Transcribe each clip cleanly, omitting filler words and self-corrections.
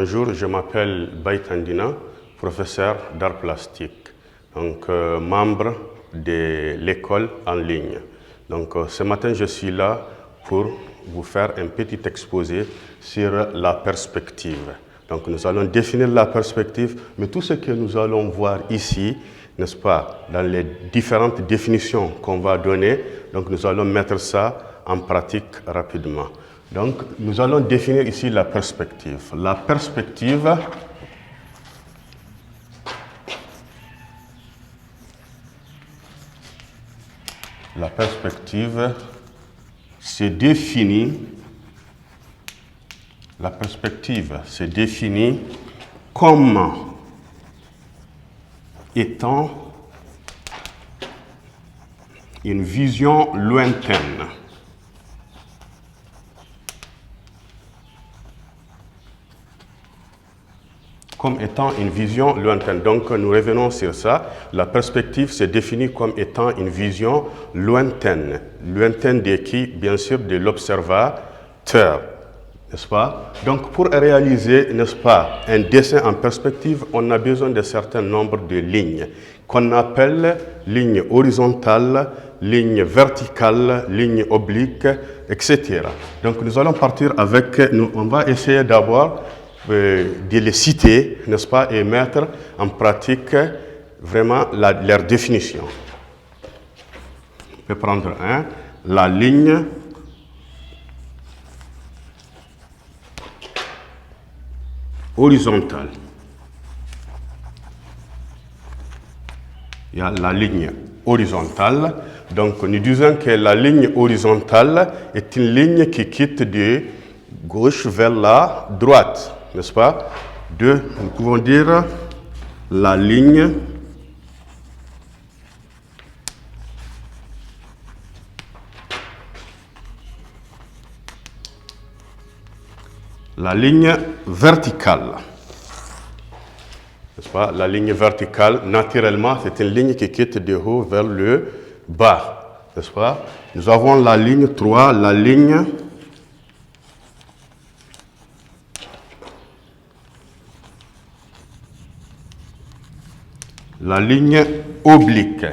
Bonjour, je m'appelle Baïtandina, professeur d'art plastique, donc membre de l'école en ligne. Donc ce matin, je suis là pour vous faire un petit exposé sur la perspective. Donc nous allons définir la perspective, mais tout ce que nous allons voir ici, n'est-ce pas, dans les différentes définitions qu'on va donner, donc nous allons mettre ça en pratique rapidement. Donc nous allons définir ici la perspective. La perspective, se définit comme étant une vision lointaine. Comme étant une vision lointaine. Donc nous revenons sur ça. La perspective se définit comme étant une vision lointaine. Lointaine de qui? Bien sûr de l'observateur. N'est-ce pas? Donc pour réaliser, n'est-ce pas, un dessin en perspective, on a besoin de certain nombre de lignes qu'on appelle lignes horizontales, lignes verticales, lignes obliques, etc. Donc nous allons partir avec, on va essayer d'abord de les citer, n'est-ce pas, et mettre en pratique vraiment leur définition. On peut prendre la ligne horizontale. Il y a la ligne horizontale. Donc nous disons que la ligne horizontale est une ligne qui quitte de gauche vers la droite. N'est-ce pas? Nous pouvons dire la ligne verticale. N'est-ce pas? La ligne verticale, naturellement, c'est une ligne qui quitte de haut vers le bas. N'est-ce pas? Nous avons la ligne 3, la ligne oblique.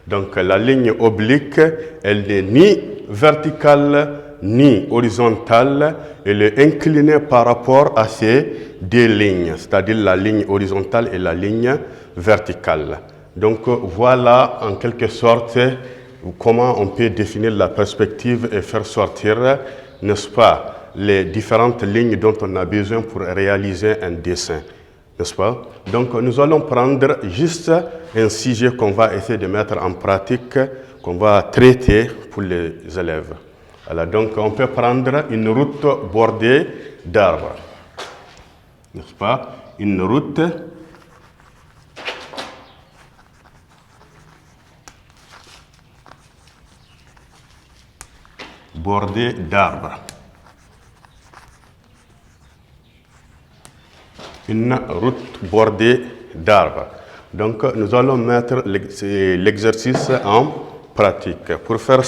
Donc la ligne oblique, elle n'est ni verticale ni horizontale, elle est inclinée par rapport à ces deux lignes, c'est-à-dire la ligne horizontale et la ligne verticale. Donc voilà en quelque sorte comment on peut définir la perspective et faire sortir, n'est-ce pas, les différentes lignes dont on a besoin pour réaliser un dessin. N'est-ce pas? Donc nous allons prendre juste un sujet qu'on va essayer de mettre en pratique, qu'on va traiter pour les élèves. Alors, donc on peut prendre une route bordée d'arbres. N'est-ce pas? Une route bordée d'arbres. Une route bordée d'arbres. Donc, nous allons mettre l'exercice en pratique. Pour faire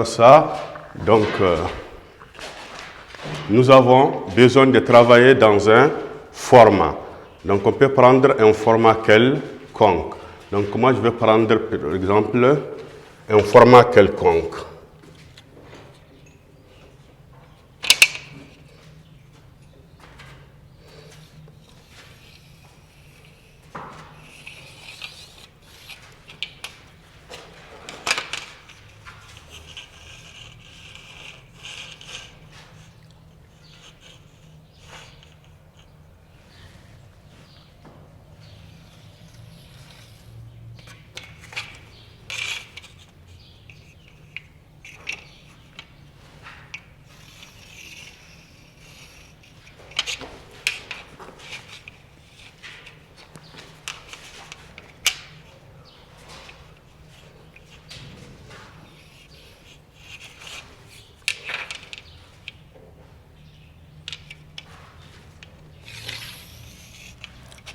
ça, donc, nous avons besoin de travailler dans un format. Donc, on peut prendre un format quelconque. Donc, moi, je vais prendre, par exemple, un format quelconque.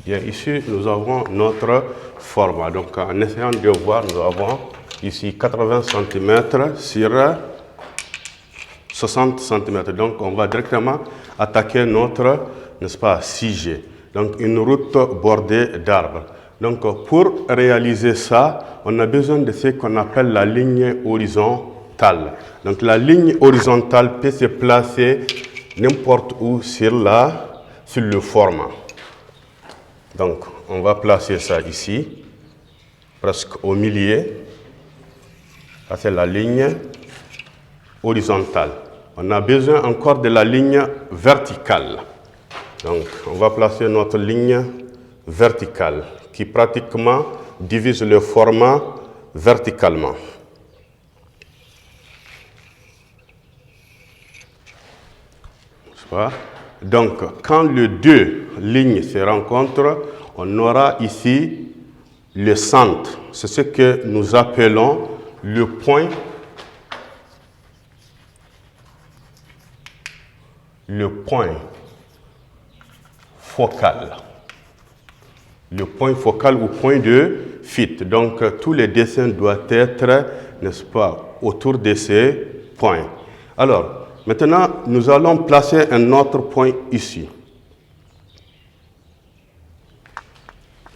Bien, ici, nous avons notre format. Donc, en essayant de voir, nous avons ici 80 cm sur 60 cm. Donc, on va directement attaquer notre, n'est-ce pas, 6G. Donc, une route bordée d'arbres. Donc, pour réaliser ça, on a besoin de ce qu'on appelle la ligne horizontale. Donc, la ligne horizontale peut se placer n'importe où sur le format. Donc, on va placer ça ici, presque au milieu. Ça, c'est la ligne horizontale. On a besoin encore de la ligne verticale. Donc, on va placer notre ligne verticale qui pratiquement divise le format verticalement. Donc, quand les deux lignes se rencontrent, on aura ici le centre. C'est ce que nous appelons le point focal. Le point focal ou point de fit. Donc, tous les dessins doivent être, n'est-ce pas, autour de ces points. Alors, maintenant, nous allons placer un autre point ici.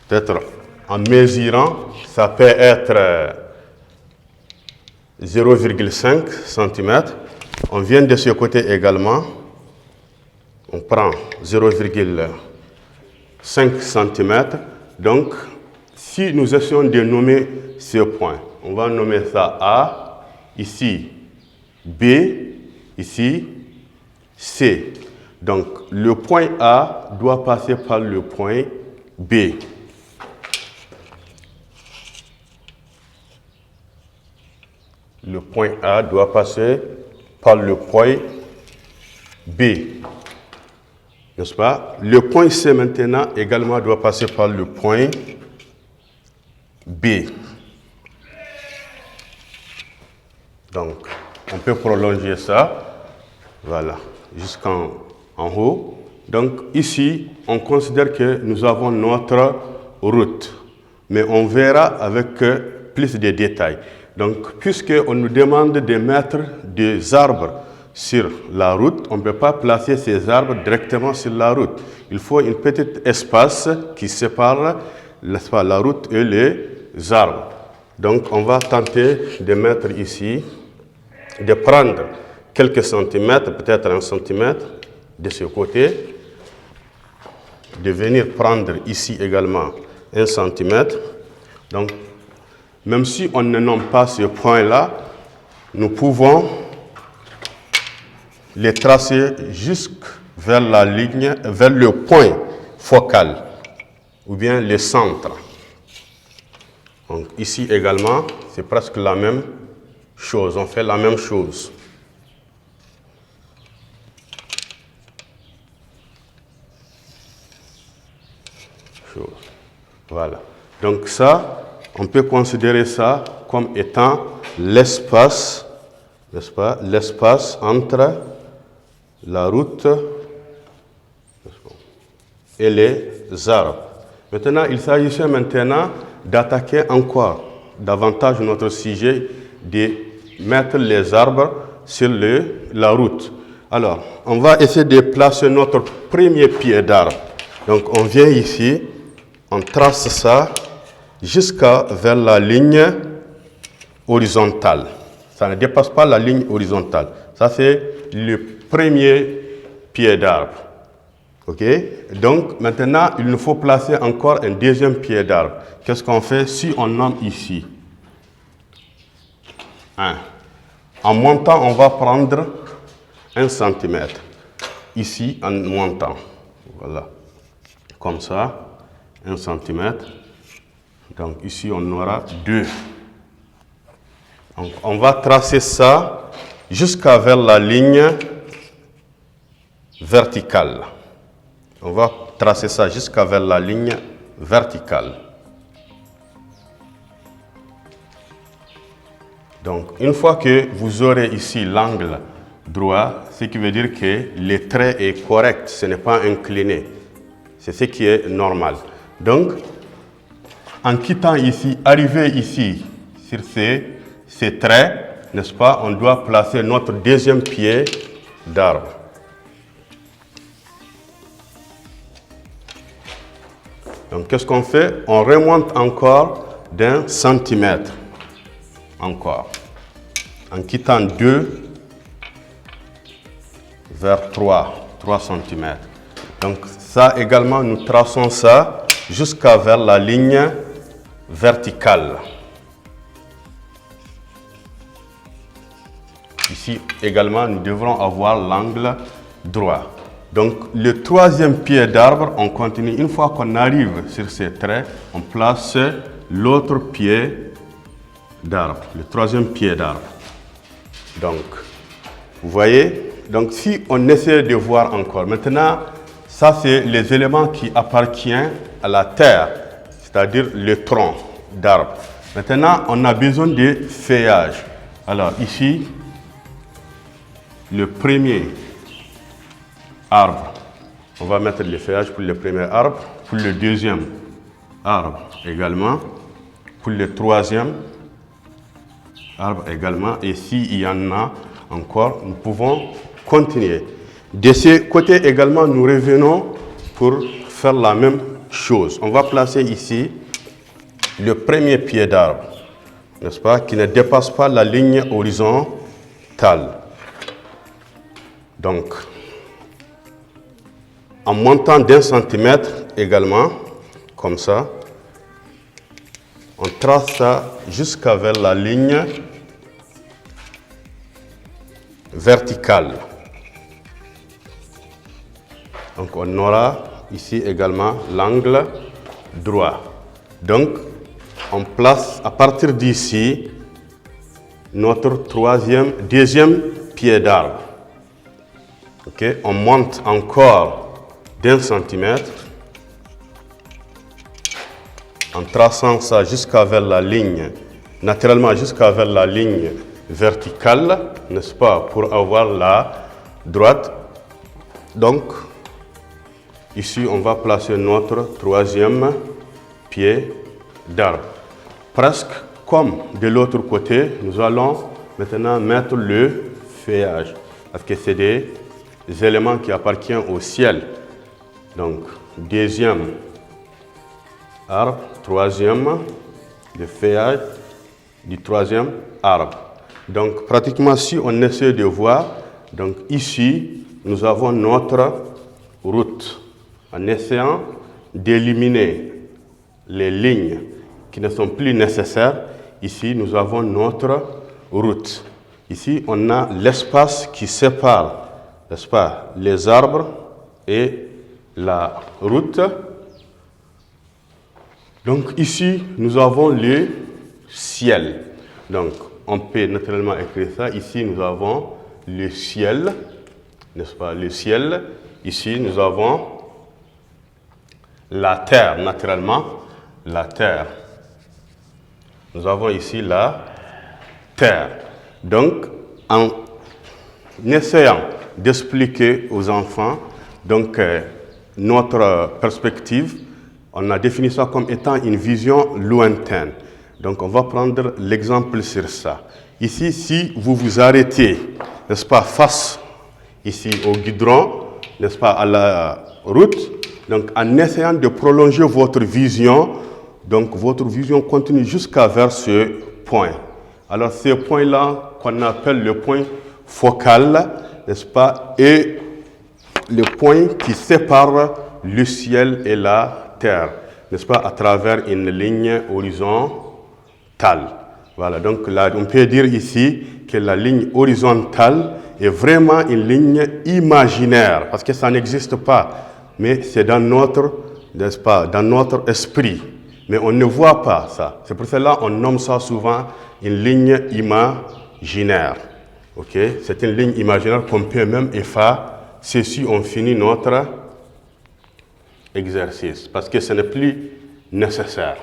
Peut-être en mesurant, ça peut être 0,5 cm. On vient de ce côté également. On prend 0,5 cm. Donc, si nous essayons de nommer ce point, on va nommer ça A, ici B, ici C. Donc, le point A doit passer par le point B. Le point A doit passer par le point B. N'est-ce pas? Le point C maintenant également doit passer par le point B. Donc, on peut prolonger ça, voilà, jusqu'en haut. Donc, ici, on considère que nous avons notre route, mais on verra avec plus de détails. Donc, puisqu'on nous demande de mettre des arbres sur la route, on ne peut pas placer ces arbres directement sur la route. Il faut un petit espace qui sépare la route et les arbres. Donc, on va tenter de mettre ici, de prendre quelques centimètres, peut-être 1 centimètre de ce côté, de venir prendre ici également 1 centimètre. Donc, même si on ne nomme pas ce point-là, nous pouvons les tracer jusque vers la ligne, vers le point focal, ou bien le centre. Donc, ici également, c'est presque la même chose, on fait la même chose. Voilà. Donc ça, on peut considérer ça comme étant l'espace, n'est-ce pas, l'espace entre la route et les arbres. Maintenant, il s'agissait maintenant d'attaquer encore davantage notre sujet, de mettre les arbres sur la route. Alors, on va essayer de placer notre premier pied d'arbre. Donc, on vient ici, on trace ça jusqu'à vers la ligne horizontale. Ça ne dépasse pas la ligne horizontale. Ça, c'est le premier pied d'arbre. OK? Donc, maintenant, il nous faut placer encore un deuxième pied d'arbre. Qu'est-ce qu'on fait si on nomme ici 1. En montant, on va prendre 1 cm. Ici, en montant. Voilà. Comme ça, 1 cm. Donc, ici, on aura 2. Donc, on va tracer ça jusqu'à vers la ligne verticale. On va tracer ça jusqu'à vers la ligne verticale. Donc, une fois que vous aurez ici l'angle droit, ce qui veut dire que le trait est correct, ce n'est pas incliné. C'est ce qui est normal. Donc, en quittant ici, arriver ici sur ces traits, n'est-ce pas, on doit placer notre deuxième pied d'arbre. Donc, qu'est-ce qu'on fait? On remonte encore d'1 centimètre. Encore. En quittant 2 vers 3 cm. Donc, ça également, nous traçons ça jusqu'à vers la ligne verticale. Ici également, nous devrons avoir l'angle droit. Donc, le troisième pied d'arbre, on continue. Une fois qu'on arrive sur ces traits, on place l'autre pied d'arbre, le troisième pied d'arbre. Donc, vous voyez, donc si on essaie de voir encore, maintenant, ça c'est les éléments qui appartiennent à la terre, c'est-à-dire le tronc d'arbre. Maintenant, on a besoin de feuillage. Alors ici, le premier arbre, on va mettre le feuillage pour le premier arbre, pour le deuxième arbre également, pour le troisième arbre également, et s'il y en a encore, nous pouvons continuer. De ce côté également, nous revenons pour faire la même chose. On va placer ici le premier pied d'arbre, n'est-ce pas, qui ne dépasse pas la ligne horizontale. Donc, en montant d'1 centimètre également, comme ça, on trace ça jusqu'à vers la ligne verticale. Donc on aura ici également l'angle droit. Donc on place à partir d'ici notre deuxième pied d'arbre. Okay? On monte encore d'1 centimètre en traçant ça jusqu'à vers la ligne, naturellement jusqu'à vers la ligne verticale, n'est-ce pas, pour avoir la droite. Donc, ici, on va placer notre troisième pied d'arbre. Presque comme de l'autre côté, nous allons maintenant mettre le feuillage, parce que c'est des éléments qui appartiennent au ciel. Donc, deuxième arbre, troisième, le feuillage du troisième arbre. Donc, pratiquement, si on essaie de voir, donc ici, nous avons notre route. En essayant d'éliminer les lignes qui ne sont plus nécessaires, ici, nous avons notre route. Ici, on a l'espace qui sépare, n'est-ce pas, les arbres et la route. Donc, ici, nous avons le ciel. Donc, on peut naturellement écrire ça. Ici, nous avons le ciel, n'est-ce pas, le ciel. Ici, nous avons la terre, naturellement, la terre. Nous avons ici la terre. Donc, en essayant d'expliquer aux enfants donc, notre perspective, on a défini ça comme étant une vision lointaine. Donc, on va prendre l'exemple sur ça. Ici, si vous vous arrêtez, n'est-ce pas, face ici au goudron, n'est-ce pas, à la route, donc en essayant de prolonger votre vision, donc votre vision continue jusqu'à vers ce point. Alors, ce point-là qu'on appelle le point focal, n'est-ce pas, est le point qui sépare le ciel et la terre, n'est-ce pas, à travers une ligne horizontale. Voilà, donc là, on peut dire ici que la ligne horizontale est vraiment une ligne imaginaire, parce que ça n'existe pas, mais c'est dans notre, n'est-ce pas, dans notre esprit. Mais on ne voit pas ça. C'est pour cela qu'on nomme ça souvent une ligne imaginaire. Okay? C'est une ligne imaginaire qu'on peut même effacer si on finit notre exercice, parce que ce n'est plus nécessaire.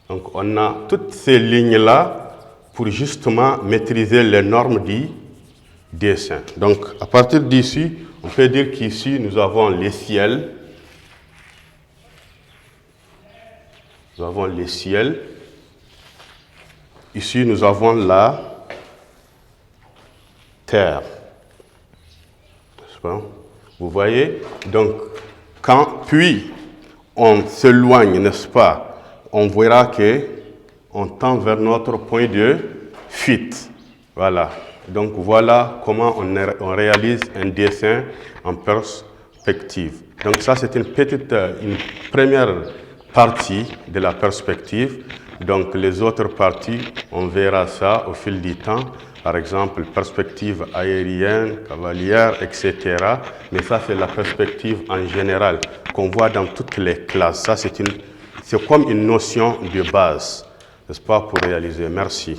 Donc on a toutes ces lignes-là pour justement maîtriser les normes du dessin. Donc à partir d'ici, on peut dire qu'ici nous avons le ciel. Nous avons le ciel. Ici, nous avons la Terre. N'est-ce pas? Vous voyez? Donc, puis on s'éloigne, n'est-ce pas? On verra qu'on tend vers notre point de fuite. Voilà. Donc, voilà comment on réalise un dessin en perspective. Donc, ça, c'est une première partie de la perspective. Donc, les autres parties, on verra ça au fil du temps. Par exemple, perspective aérienne, cavalière, etc. Mais ça, c'est la perspective en général qu'on voit dans toutes les classes. Ça, c'est comme une notion de base, n'est-ce pas, pour réaliser. Merci.